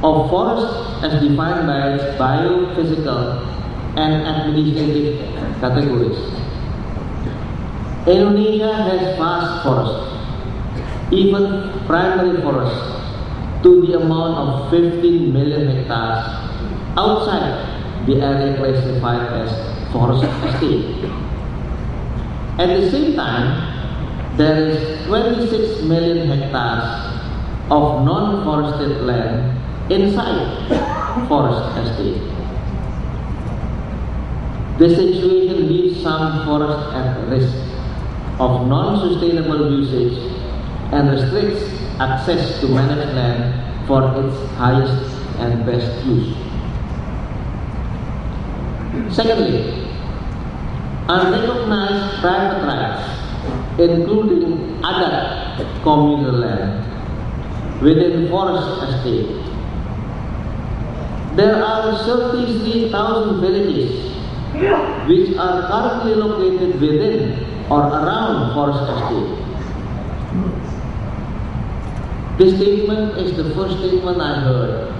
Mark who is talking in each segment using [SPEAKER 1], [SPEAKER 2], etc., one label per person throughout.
[SPEAKER 1] of forest as defined by its biophysical and administrative categories. Indonesia has vast forests, even primary forests, to the amount of 15 million hectares outside the area classified as forest estate. At the same time, there is 26 million hectares of non-forested land inside forest estate. The situation leaves some forests at risk of non-sustainable usage and restricts access to managed land for its highest and best use. Secondly, unrecognized private rights, including other communal land within forest estate. There are 33,000 villages which are currently located within or around forest estate. This statement is the first statement I heard,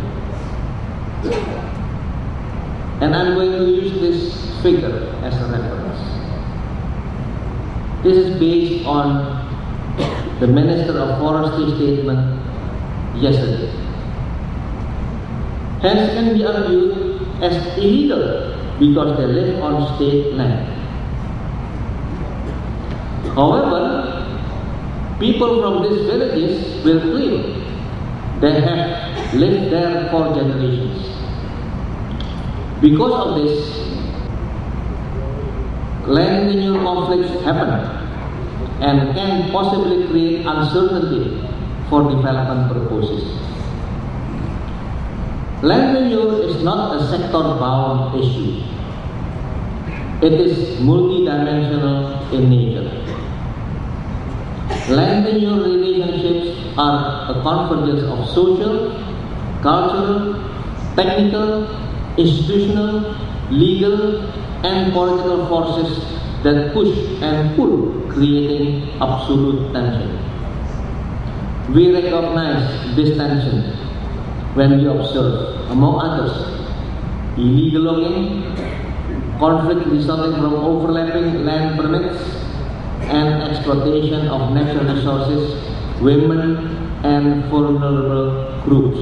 [SPEAKER 1] and I'm going to use this figure as a reference. This is based on the Minister of Forestry statement yesterday. Hence can be argued as illegal because they live on state land. However, people from these villages will claim they have lived there for generations. Because of this, land tenure conflicts happen and can possibly create uncertainty for development purposes. Land tenure is not a sector-bound issue. It is multidimensional in nature. Land tenure relationships are a convergence of social, cultural, technical, institutional, legal, and political forces that push and pull, creating absolute tension. We recognize this tension when we observe, among others, illegal logging, conflict resulting from overlapping land permits, and exploitation of natural resources, women, and vulnerable groups.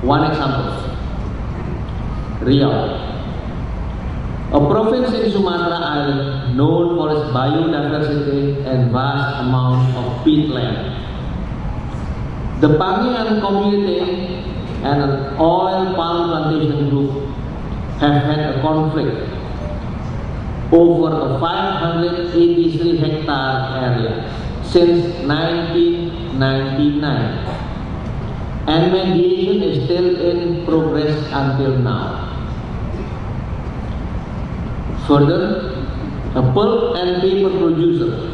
[SPEAKER 1] One example, Riau, a province in Sumatra Island known for its biodiversity and vast amount of peatland. The Pangian community and an oil palm plantation group have had a conflict over a 583 hectare area since 1999, and mediation is still in progress until now. Further, a pulp and paper producer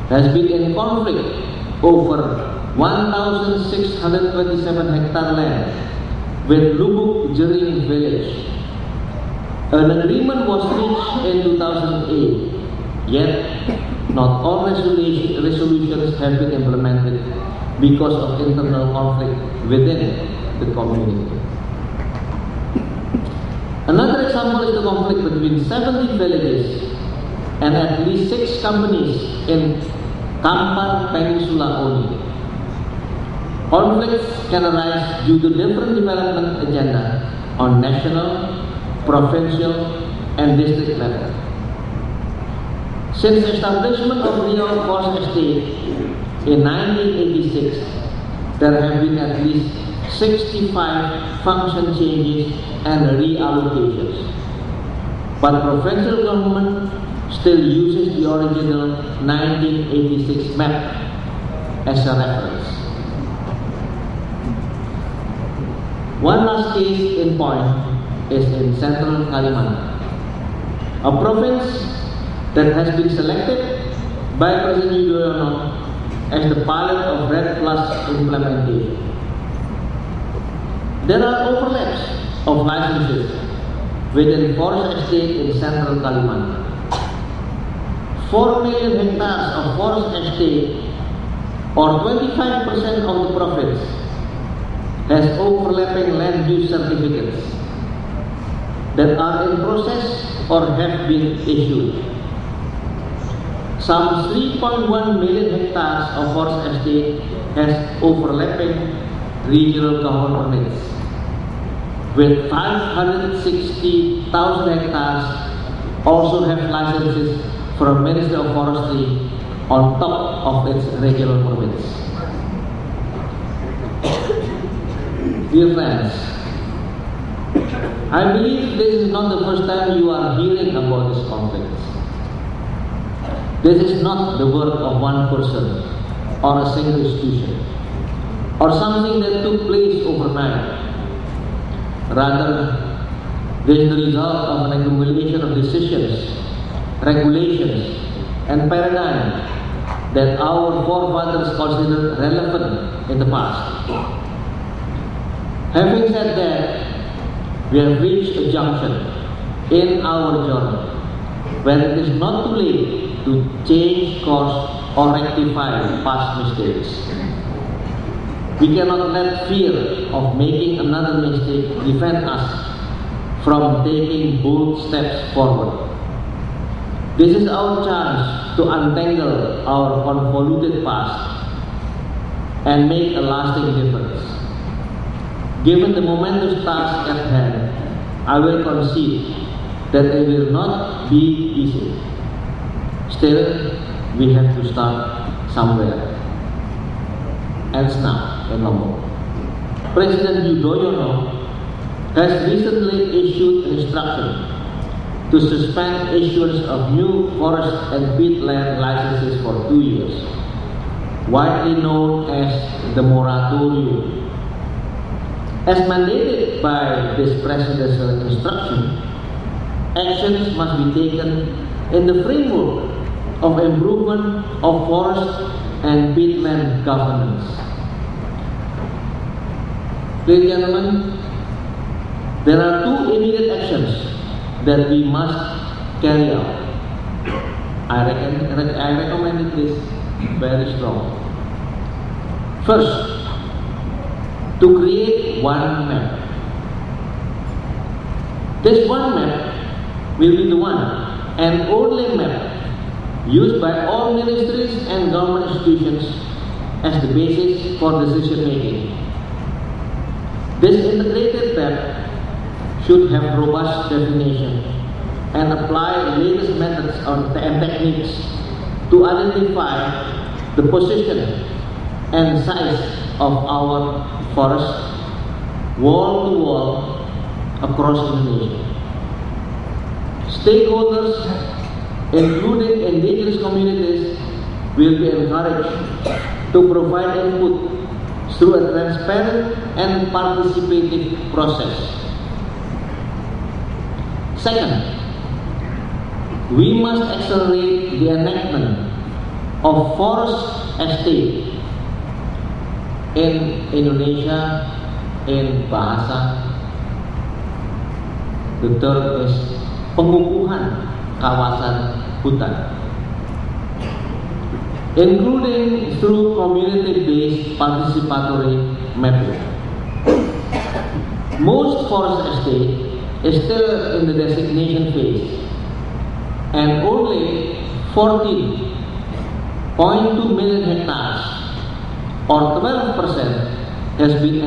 [SPEAKER 1] has been in conflict over 1,627 hectare land with Lubuk Jering village. An agreement was reached in 2008, yet not all resolutions have been implemented because of internal conflict within the community. Another example is the conflict between 70 villages and at least 6 companies in Kampar Peninsula only. Conflicts can arise due to different development agenda on national, provincial, and district level. Since establishment of Riau Forest Estate in 1986, there have been at least 65 function changes and reallocations. But provincial government still uses the original 1986 map as a reference. One last case in point is in Central Kalimantan, a province that has been selected by President Yudhoyono as the pilot of RED Plus implementation. There are overlaps of licenses within forest estate in Central Kalimantan. 4 million hectares of forest estate, or 25% of the province, has overlapping land use certificates that are in process or have been issued. Some 3.1 million hectares of forest estate has overlapping regional government permits, with 560,000 hectares also have licenses from Ministry of Forestry on top of its regional permits. Dear friends, I believe this is not the first time you are hearing about this conflict. This is not the work of one person or a single institution or something that took place overnight. Rather, this is the result of an accumulation of decisions, regulations, and paradigms that our forefathers considered relevant in the past. Having said that, we have reached a junction in our journey where it is not too late to change course or rectify past mistakes. We cannot let fear of making another mistake prevent us from taking bold steps forward. This is our chance to untangle our convoluted past and make a lasting difference. Given the momentous task at hand, I will concede that it will not be easy. Still, we have to start somewhere. Ends now in Lombok. President Yudhoyono has recently issued an instruction to suspend issuance of new forest and peatland licenses for 2 years, widely known as the moratorium. As mandated by this presidential instruction, actions must be taken in the framework of improvement of forest and peatland governance. Ladies and gentlemen, there are two immediate actions that we must carry out. I recommend this very strong. First, to create one map. This one map will be the one and only map used by all ministries and government institutions as the basis for decision making. This integrated map should have robust definition and apply latest methods and techniques to identify the position and size of our forest wall to wall across Indonesia. Stakeholders, including indigenous communities, will be encouraged to provide input through a transparent and participative process. Second, we must accelerate the enactment of forest estate in Indonesia in bahasa. The third is pengukuhan kawasan hutan, including through community-based participatory mapping. Most forest estate is still in the designation phase, and only 14.2 million hectares or 12% has been